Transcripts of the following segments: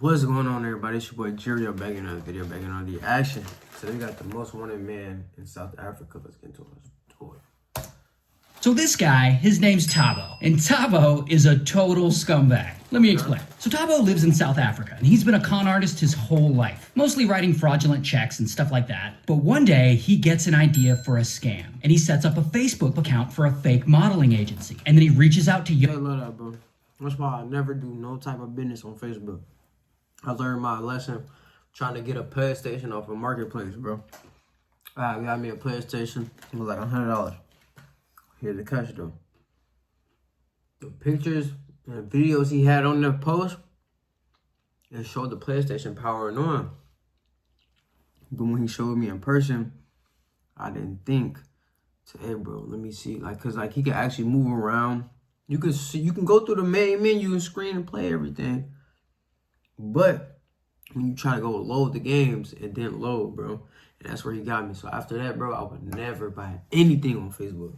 What's going on, everybody? It's your boy Gerio back in another video, back in on the action. So we got the most wanted man in South Africa. Let's get into it. So this guy, his name's Thabo, and Thabo is a total scumbag. Let me explain. So Thabo lives in South Africa, and he's been a con artist his whole life, mostly writing fraudulent checks and stuff like that. But one day, he gets an idea for a scam, and he sets up a Facebook account for a fake modeling agency. And then he reaches out to I love that, bro. That's why I never do no type of business on Facebook. I learned my lesson trying to get a PlayStation off a marketplace, bro. I got me a PlayStation. It was like $100. Here's the catch, though. The pictures and videos he had on the post, it showed the PlayStation powering on. But when he showed me in person, I didn't think to, hey, bro, let me see. Like, cause like he could actually move around. You can see, you can go through the main menu and screen and play everything. But when you try to go load the games, it didn't load, bro. And that's where he got me. So after that, bro, I would never buy anything on Facebook.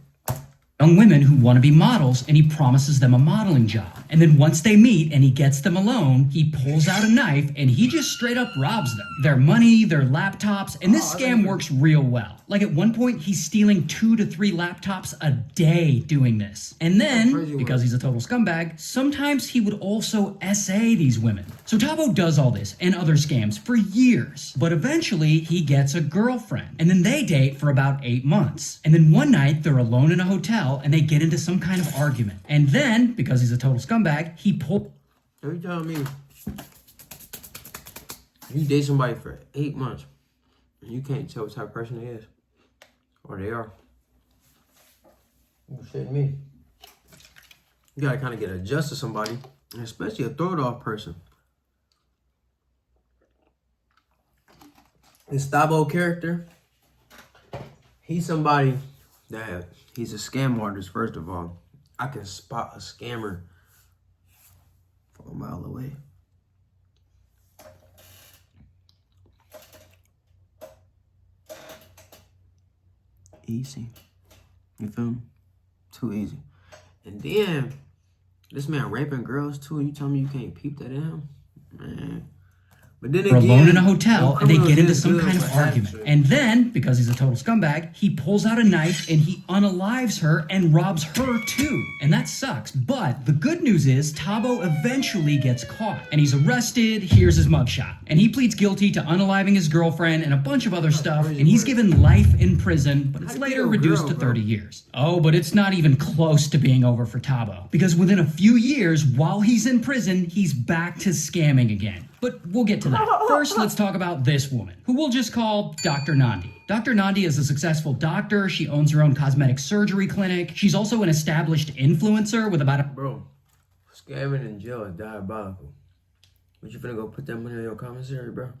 young women who want to be models, and he promises them a modeling job. And then once they meet and he gets them alone, he pulls out a knife and he just straight up robs them. Their money, their laptops, and this scam works real well. Like at one point, he's stealing 2 to 3 laptops a day doing this. And then, because he's a total scumbag, sometimes he would also SA these women. So Thabo does all this and other scams for years. But eventually, he gets a girlfriend. And then they date for about 8 months. And then one night, they're alone in a hotel and they get into some kind of argument. And then, because he's a total scumbag, he pulls... Every time you date somebody for 8 months, and you can't tell what type of person they is. Or they are. You shitting me. You gotta kind of get adjusted to somebody, and especially a throw-it-off person. This Thabo character, he's somebody that he's a scam artist, first of all. I can spot a scammer from a mile away. Easy. You feel me? Too easy. And then, this man raping girls too. You tell me you can't peep that in him? Man. But then again, alone in a hotel and they get into some kind of argument. And then, because he's a total scumbag, he pulls out a knife and he unalives her and robs her too. And that sucks. But the good news is Thabo eventually gets caught and he's arrested. Here's his mugshot. And he pleads guilty to unaliving his girlfriend and a bunch of other stuff. And he's given life in prison, but it's later reduced to 30 years. Oh, but it's not even close to being over for Thabo. Because within a few years, while he's in prison, he's back to scamming again. But we'll get to that. First, let's talk about this woman, who we'll just call Dr. Nandi. Dr. Nandi is a successful doctor. She owns her own cosmetic surgery clinic. She's also an established influencer with about a... Bro, scamming in jail is diabolical. But you finna go put that money on your commissary, bro?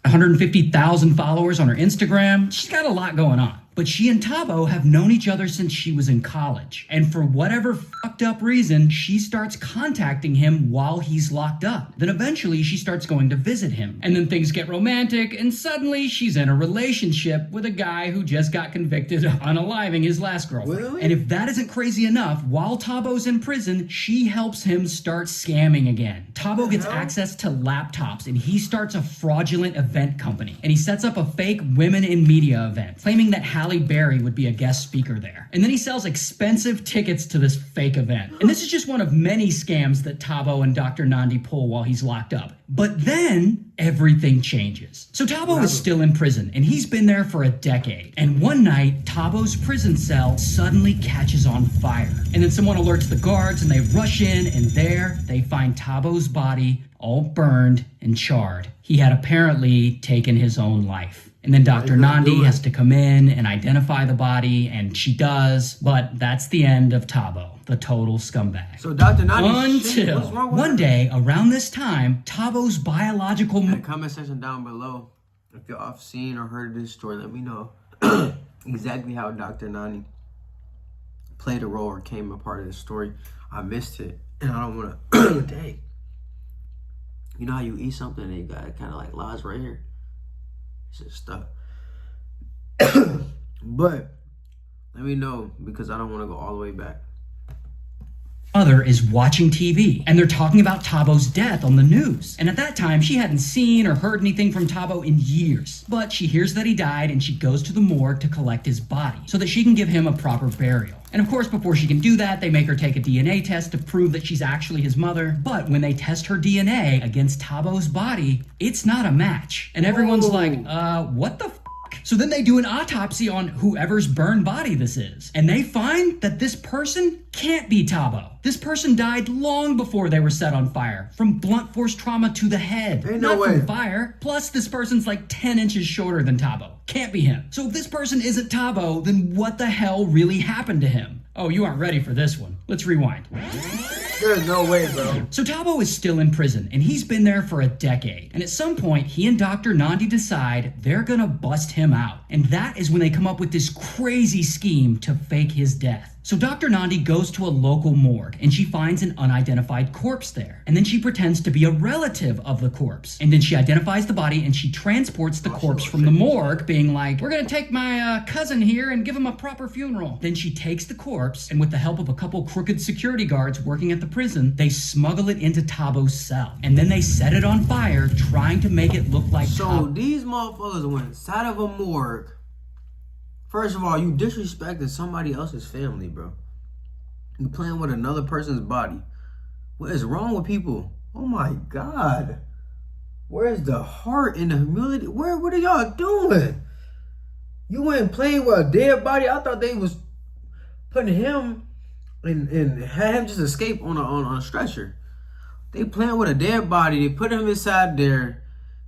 150,000 followers on her Instagram. She's got a lot going on. But she and Thabo have known each other since she was in college. And for whatever fucked up reason, she starts contacting him while he's locked up. Then eventually she starts going to visit him. And then things get romantic, and suddenly she's in a relationship with a guy who just got convicted of unaliving his last girlfriend. Really? And if that isn't crazy enough, while Thabo's in prison, she helps him start scamming again. Thabo gets access to laptops and he starts a fraudulent event company. And he sets up a fake women in media event, claiming that Halle Berry would be a guest speaker there. And then he sells expensive tickets to this fake event. And this is just one of many scams that Thabo and Dr. Nandi pull while he's locked up. But then everything changes. So Thabo is still in prison and he's been there for a decade. And one night, Thabo's prison cell suddenly catches on fire. And then someone alerts the guards and they rush in, and there they find Thabo's body all burned and charred. He had apparently taken his own life. And then Dr. Nandi has to come in and identify the body, and she does, but that's the end of Thabo, the total scumbag. So Dr. Nandi, until one day around this time, Thabo's biological... In the comment section down below, if y'all have seen or heard this story, let me know exactly how Dr. Nandi played a role or came a part of the story. I missed it, and I don't want to... Dang. You know how you eat something and you got it kind of like lies right here? It's just stuck. But let me know, because I don't want to go all the way back. mother is watching TV, and they're talking about Tabo's death on the news. And at that time, she hadn't seen or heard anything from Thabo in years. But she hears that he died, and she goes to the morgue to collect his body so that she can give him a proper burial. And of course, before she can do that, they make her take a DNA test to prove that she's actually his mother. But when they test her DNA against Tabo's body, it's not a match. And everyone's like, what the f? So then they do an autopsy on whoever's burned body this is. And they find that this person can't be Thabo. This person died long before they were set on fire, from blunt force trauma to the head. Ain't not no way. from fire. Plus, this person's like 10 inches shorter than Thabo. Can't be him. So if this person isn't Thabo, then what the hell really happened to him? Oh, you aren't ready for this one. Let's rewind. There's no way, bro. So Thabo is still in prison, and he's been there for a decade. And at some point, he and Dr. Nandi decide they're gonna bust him out. And that is when they come up with this crazy scheme to fake his death. So Dr. Nandi goes to a local morgue, and she finds an unidentified corpse there. And then she pretends to be a relative of the corpse. And then she identifies the body, and she transports the corpse from the morgue, being like, we're gonna take my cousin here and give him a proper funeral. Then she takes the corpse, and with the help of a couple crooked security guards working at the prison, they smuggle it into Tabo's cell. And then they set it on fire, trying to make it look like So these motherfuckers went inside of a morgue. First of all, you disrespected somebody else's family, bro. You playing with another person's body. What is wrong with people? Oh my God. Where's the heart and the humility? What are y'all doing? You went playing with a dead body. I thought they was putting him and had him just escape on a stretcher. They playing with a dead body. They put him inside there.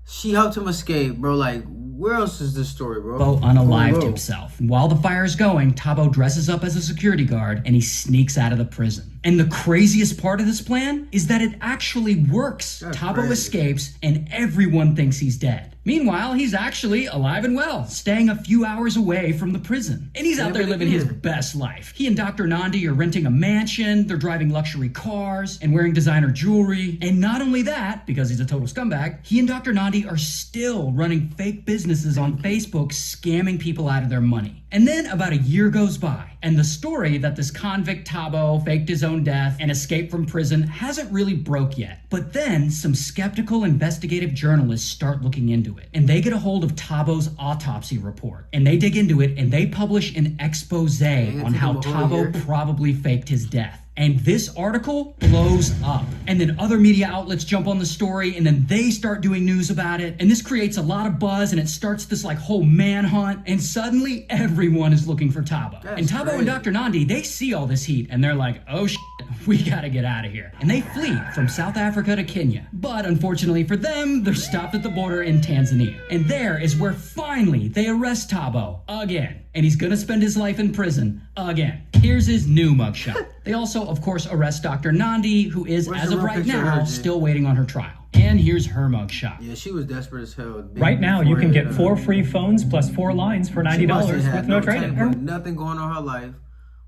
She helped him escape, bro. Like, where else is this story, bro? Thabo unalived himself. And while the fire is going, Thabo dresses up as a security guard and he sneaks out of the prison. And the craziest part of this plan is that it actually works. That's Thabo crazy. escapes and everyone thinks he's dead. Meanwhile, he's actually alive and well, staying a few hours away from the prison. And he's out there living his best life. He and Dr. Nandi are renting a mansion, they're driving luxury cars, and wearing designer jewelry. And not only that, because he's a total scumbag, he and Dr. Nandi are still running fake businesses on Facebook, scamming people out of their money. And then about a year goes by, and the story that this convict Thabo faked his own death and escaped from prison hasn't really broke yet. But then some skeptical investigative journalists start looking into it, and they get a hold of Thabo's autopsy report, and they dig into it, and they publish an expose on how Thabo probably faked his death. And this article blows up. And then other media outlets jump on the story, and then they start doing news about it. And this creates a lot of buzz, and it starts this like whole manhunt. And suddenly everyone is looking for Thabo. That's and Thabo crazy. and Dr. Nandi, they see all this heat, and they're like, oh shit, we gotta get out of here. And they flee from South Africa to Kenya. But unfortunately for them, they're stopped at the border in Tanzania. And there is where finally they arrest Thabo again. And he's gonna spend his life in prison again. Here's his new mugshot. They also, of course, arrest Dr. Nandi, who is, Where's as the of real right picture of now, her, Jay? still waiting on her trial. And here's her mugshot. Yeah, she was desperate as hell. Right now, you can get 4 free phones plus 4 lines for She must have $90 had with no type trade-in. of nothing going on in her life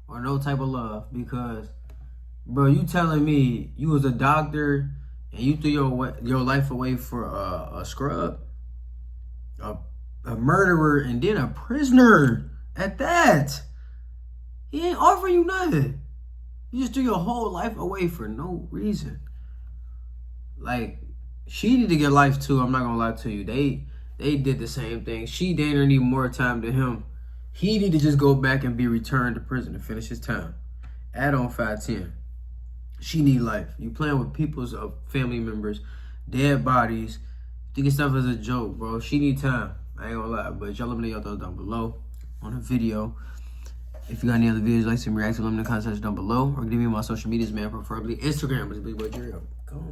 or no type of love, because, bro, you telling me you was a doctor and you threw your life away for a scrub, a murderer, and then a prisoner at that. He ain't offering you nothing. You just threw your whole life away for no reason. Like, she need to get life too. I'm not gonna lie to you. They did the same thing. She didn't need more time than him. He need to just go back and be returned to prison to finish his time. Add on 510. She need life. You playing with people's family members, dead bodies, thinking stuff as a joke, bro. She need time. I ain't gonna lie. But y'all let me know your thoughts down below on the video. If you got any other videos you'd like to react to, let me know in the comment section down below, or give me my social medias, man, preferably Instagram, which is Big Boy Gerio. Go on.